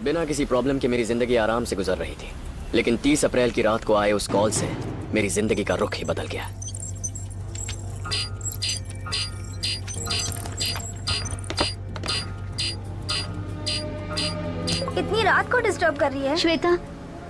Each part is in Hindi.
बिना किसी प्रॉब्लम के मेरी जिंदगी आराम से गुजर रही थी, लेकिन 30 अप्रैल की रात को आए उस कॉल से मेरी जिंदगी का रुख ही बदल गया। इतनी रात को डिस्टर्ब कर रही है। श्वेता,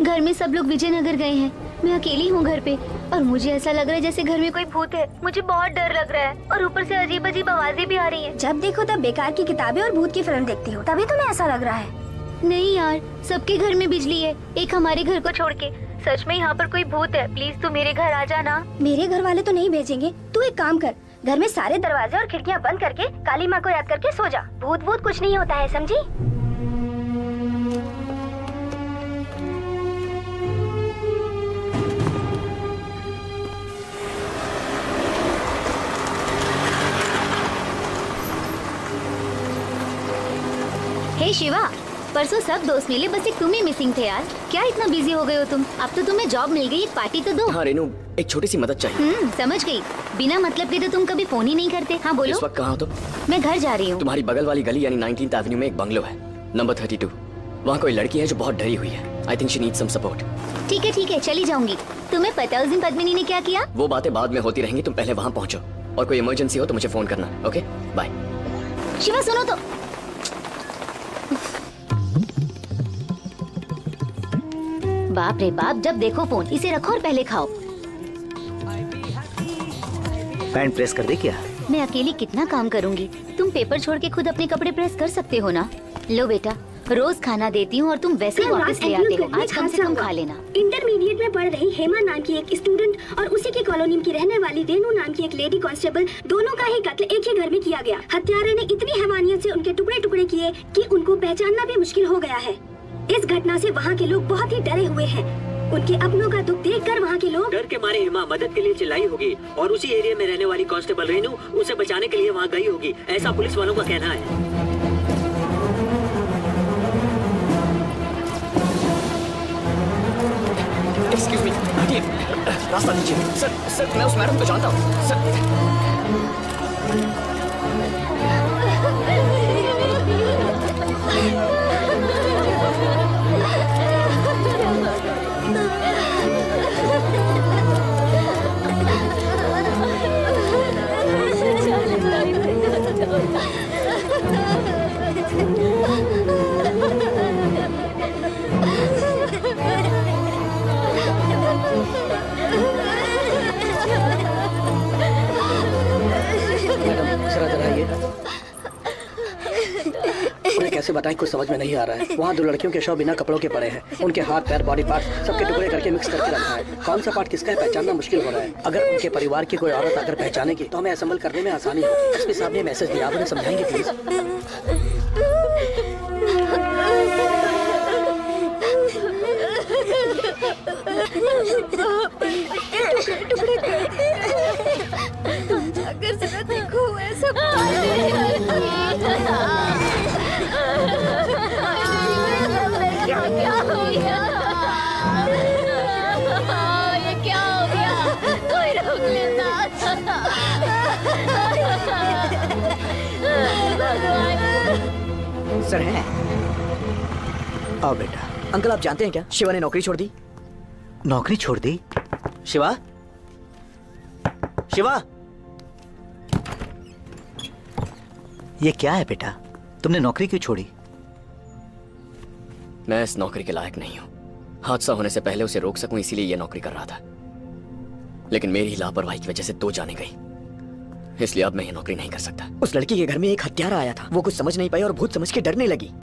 घर में सब लोग विजयनगर गए हैं, मैं अकेली हूँ घर पे और मुझे ऐसा लग रहा है जैसे घर में कोई भूत है। मुझे बहुत डर लग रहा है और ऊपर से अजीब अजीब आवाजें भी आ रही हैं। जब देखो तब बेकार की किताबें और भूत की फिल्म देखती हो, तभी तुम्हें ऐसा लग रहा है। नहीं यार, सबके घर में बिजली है, एक हमारे घर को छोड़ के। सच में यहाँ पर कोई भूत है, प्लीज तू मेरे घर आ जाना। मेरे घर वाले तो नहीं भेजेंगे, तू एक काम कर, घर में सारे दरवाजे और खिड़कियाँ बंद करके काली माँ को याद करके सो जा। भूत भूत कुछ नहीं होता है, समझी? हे शिवा, परसों सब दोस्त मिले, बस एक तुम ही मिसिंग थे यार। क्या इतना बिजी हो गए हो तुम? अब तो तुम्हें जॉब मिल गई, एक पार्टी तो दो। हाँ रेनू, एक छोटी सी मदद चाहिए। समझ गई। बिना मतलब के तो तुम कभी फोन ही नहीं करते। हाँ बोलो। इस वक्त कहाँ हो तुम? मैं घर जा रही हूँ। तुम्हारी बगल वाली गली यानी 19th एवेन्यू में एक बंगलो है, नंबर 32। वहाँ कोई लड़की है जो बहुत डरी हुई है। I think she needs some support. ठीक है, चली जाऊंगी। तुम्हें पता है उस दिन पद्मिनी ने क्या किया? वो बातें बाद में होती रहेंगी, तुम पहले वहाँ पहुँचो और कोई इमरजेंसी हो तो मुझे फोन करना। Okay bye. शिवा सुनो तो। बाप रे बाप, जब देखो फोन। इसे रखो और पहले खाओ। पैंट प्रेस कर दे क्या? मैं अकेली कितना काम करूंगी, तुम पेपर छोड़ के खुद अपने कपड़े प्रेस कर सकते हो ना। लो बेटा, रोज खाना देती हूँ और तुम वैसे ही वापस ले आते हो। आज कम से कम खा लेना। इंटरमीडिएट में पढ़ रही हेमा नाम की एक स्टूडेंट और उसी की कॉलोनी की रहने वाली रेनू नाम की एक लेडी कांस्टेबल, दोनों का ही कत्ल एक ही घर में किया गया। हत्यारे ने इतनी हैवानियत से उनके टुकड़े टुकड़े किए कि उनको पहचानना भी मुश्किल हो गया है। इस घटना से वहाँ के लोग बहुत ही डरे हुए हैं। उनके अपनों का दुख देखकर वहाँ के लोग डर के मारे हेमा मदद के लिए चिल्लाई होगी और उसी एरिया में रहने वाली कांस्टेबल रेनू उसे बचाने के लिए वहाँ गई होगी, ऐसा पुलिस वालों का कहना है। एक्सक्यूज मी, हटिए, रास्ता दीजिए। सर मैं उस मैडम को जानता हूँ सर। मैडम जरा जरा आइए। उन्हें कैसे बताएं, कुछ समझ में नहीं आ रहा है। वहाँ 2 लड़कियों के शव बिना कपड़ों के पड़े हैं, उनके हाथ पैर बॉडी पार्ट सबके टुकड़े करके मिक्स करके रखा है। कौन सा पार्ट किसका है पहचानना मुश्किल हो रहा है। अगर उनके परिवार की कोई औरत अगर पहचानेगी तो हमें असेंबल करने में आसानी होगी। एसपी साहब ने मैसेज दिया, आप उन्हें समझाएंगे प्लीज? तुम जाकर जरा देखो ऐसा। क्या हो गया? ये क्या हो गया? कोई रोक लेता। सर है। आओ बेटा। अंकल आप जानते हैं क्या, शिवा ने नौकरी छोड़ दी। नौकरी छोड़ दी? शिवा, शिवा, ये क्या है बेटा? तुमने नौकरी क्यों छोड़ी? मैं इस नौकरी के लायक नहीं हूँ। हादसा होने से पहले उसे रोक सकूं इसीलिए यह नौकरी कर रहा था, लेकिन मेरी लापरवाही की वजह से 2 जाने गई, इसलिए अब मैं ये नौकरी नहीं कर सकता। उस लड़की के घर में एक हत्यारा आया था, वो कुछ समझ नहीं पाई और भूत समझ के डरने लगी।